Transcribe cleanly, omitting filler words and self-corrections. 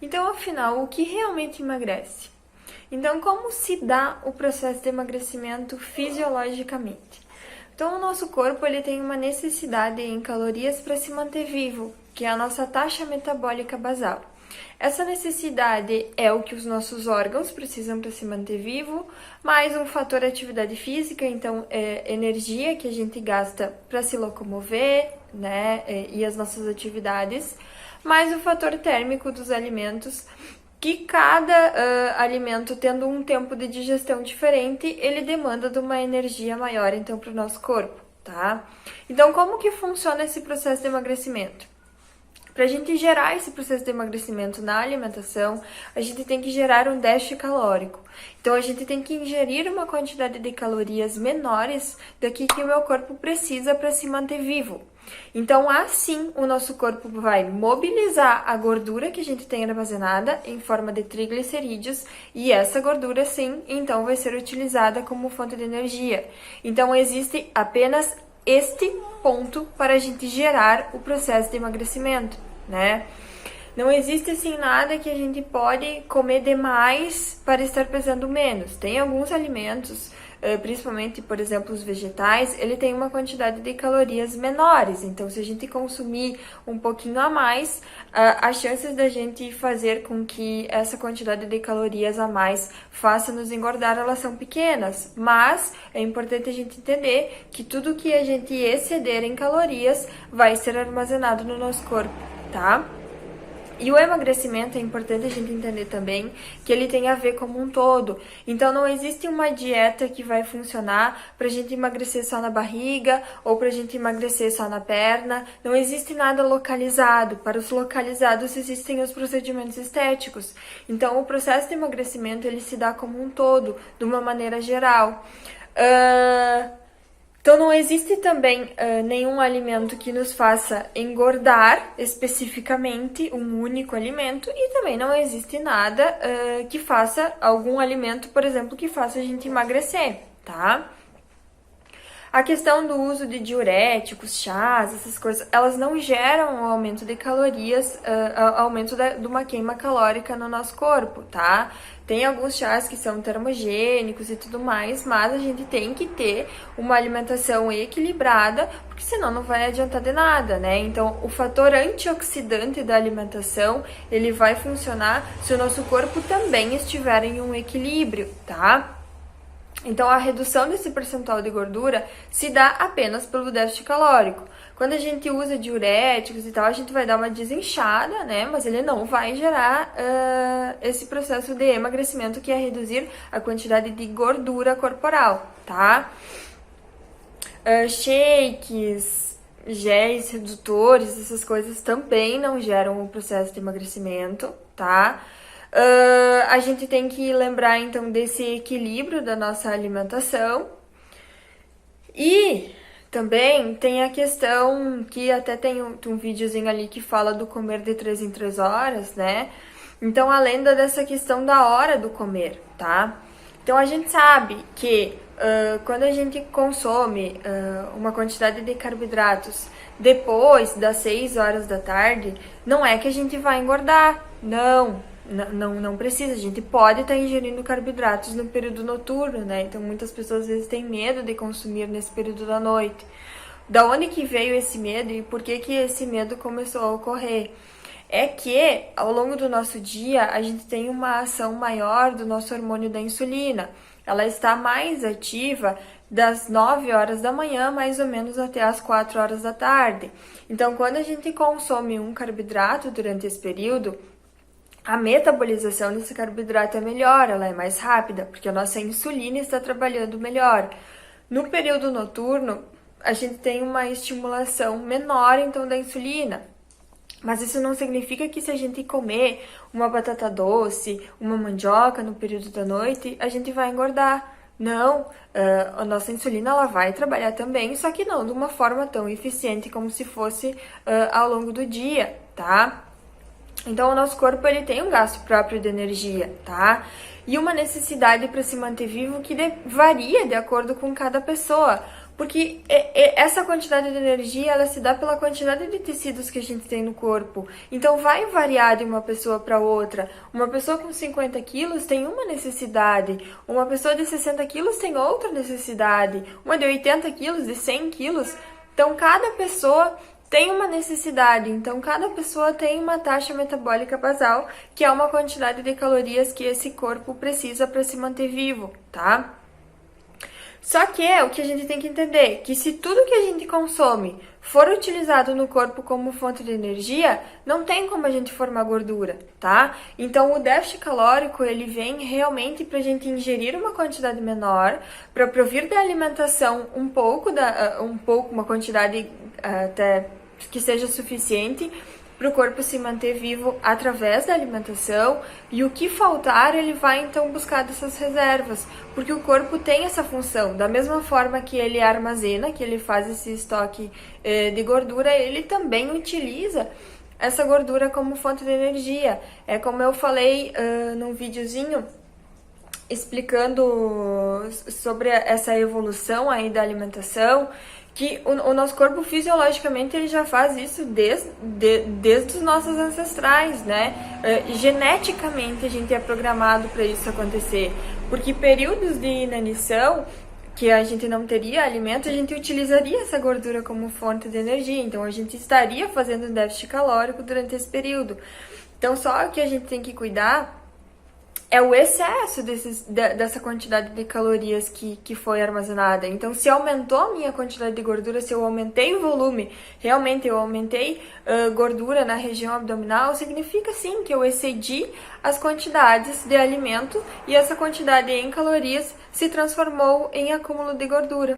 Então, afinal, o que realmente emagrece? Então, como se dá o processo de emagrecimento fisiologicamente? Então, o nosso corpo ele tem uma necessidade em calorias para se manter vivo, que é a nossa taxa metabólica basal. Essa necessidade é o que os nossos órgãos precisam para se manter vivo, mais um fator atividade física, então é energia que a gente gasta para se locomover, né, e as nossas atividades, mais o fator térmico dos alimentos, que cada alimento tendo um tempo de digestão diferente, ele demanda de uma energia maior então para o nosso corpo, tá? Então como que funciona esse processo de emagrecimento? Para a gente gerar esse processo de emagrecimento na alimentação, a gente tem que gerar um déficit calórico. Então, a gente tem que ingerir uma quantidade de calorias menores do que o meu corpo precisa para se manter vivo. Então, assim, o nosso corpo vai mobilizar a gordura que a gente tem armazenada em forma de triglicerídeos e essa gordura, sim, então vai ser utilizada como fonte de energia. Então, existe apenas este ponto para a gente gerar o processo de emagrecimento, né? Não existe assim nada que a gente pode comer demais para estar pesando menos. Tem alguns alimentos, principalmente, por exemplo, os vegetais, ele tem uma quantidade de calorias menores. Então, se a gente consumir um pouquinho a mais, as chances da gente fazer com que essa quantidade de calorias a mais faça nos engordar, elas são pequenas. Mas é importante a gente entender que tudo que a gente exceder em calorias vai ser armazenado no nosso corpo, tá? E o emagrecimento é importante a gente entender também que ele tem a ver como um todo. Então não existe uma dieta que vai funcionar pra gente emagrecer só na barriga ou pra gente emagrecer só na perna. Não existe nada localizado. Para os localizados existem os procedimentos estéticos. Então o processo de emagrecimento ele se dá como um todo, de uma maneira geral. Então, não existe também nenhum alimento que nos faça engordar especificamente, um único alimento, e também não existe nada que faça, algum alimento, por exemplo, que faça a gente emagrecer, tá? A questão do uso de diuréticos, chás, essas coisas, elas não geram um aumento de calorias, aumento de uma queima calórica no nosso corpo, tá? Tem alguns chás que são termogênicos e tudo mais, mas a gente tem que ter uma alimentação equilibrada, porque senão não vai adiantar de nada, né? Então, o fator antioxidante da alimentação, ele vai funcionar se o nosso corpo também estiver em um equilíbrio, tá? Então, a redução desse percentual de gordura se dá apenas pelo déficit calórico. Quando a gente usa diuréticos e tal, a gente vai dar uma desinchada, né? Mas ele não vai gerar esse processo de emagrecimento, que é reduzir a quantidade de gordura corporal, tá? Shakes, géis redutores, essas coisas também não geram o processo de emagrecimento, tá? A gente tem que lembrar, então, desse equilíbrio da nossa alimentação. E também tem a questão que até tem um videozinho ali que fala do comer de 3 em 3 horas, né? Então, além dessa questão da hora do comer, tá? Então, a gente sabe que quando a gente consome uma quantidade de carboidratos depois das 6 horas da tarde, não é que a gente vai engordar, não precisa, a gente pode estar ingerindo carboidratos no período noturno, né? Então muitas pessoas às vezes têm medo de consumir nesse período da noite. Da onde que veio esse medo e por que que esse medo começou a ocorrer? É que ao longo do nosso dia a gente tem uma ação maior do nosso hormônio da insulina. Ela está mais ativa das 9 horas da manhã, mais ou menos até as 4 horas da tarde. Então, quando a gente consome um carboidrato durante esse período, a metabolização desse carboidrato é melhor, ela é mais rápida, porque a nossa insulina está trabalhando melhor. No período noturno, a gente tem uma estimulação menor, então, da insulina. Mas isso não significa que se a gente comer uma batata doce, uma mandioca no período da noite, a gente vai engordar. Não, a nossa insulina ela vai trabalhar também, só que não de uma forma tão eficiente como se fosse ao longo do dia, tá? Então, o nosso corpo ele tem um gasto próprio de energia, tá? E uma necessidade para se manter vivo que varia de acordo com cada pessoa. Porque essa quantidade de energia, ela se dá pela quantidade de tecidos que a gente tem no corpo. Então, vai variar de uma pessoa para outra. Uma pessoa com 50 quilos tem uma necessidade. Uma pessoa de 60 quilos tem outra necessidade. Uma de 80 quilos, de 100 quilos. Então, cada pessoa tem uma necessidade. Então, cada pessoa tem uma taxa metabólica basal, que é uma quantidade de calorias que esse corpo precisa para se manter vivo, tá? Só que o que a gente tem que entender, que se tudo que a gente consome for utilizado no corpo como fonte de energia, não tem como a gente formar gordura, tá? Então o déficit calórico, ele vem realmente para a gente ingerir uma quantidade menor, para provir da alimentação uma quantidade até que seja suficiente para o corpo se manter vivo através da alimentação, e o que faltar ele vai então buscar dessas reservas, porque o corpo tem essa função, da mesma forma que ele armazena, que ele faz esse estoque de gordura, ele também utiliza essa gordura como fonte de energia. É como eu falei num videozinho explicando sobre essa evolução aí da alimentação, que o nosso corpo fisiologicamente ele já faz isso desde os nossos ancestrais, né? Geneticamente a gente é programado para isso acontecer, porque períodos de inanição que a gente não teria alimento, a gente utilizaria essa gordura como fonte de energia, então a gente estaria fazendo um déficit calórico durante esse período. Então só o que a gente tem que cuidar é o excesso dessa quantidade de calorias que foi armazenada. Então, se aumentou a minha quantidade de gordura, se eu aumentei o volume, realmente eu aumentei gordura na região abdominal, significa sim que eu excedi as quantidades de alimento e essa quantidade em calorias se transformou em acúmulo de gordura.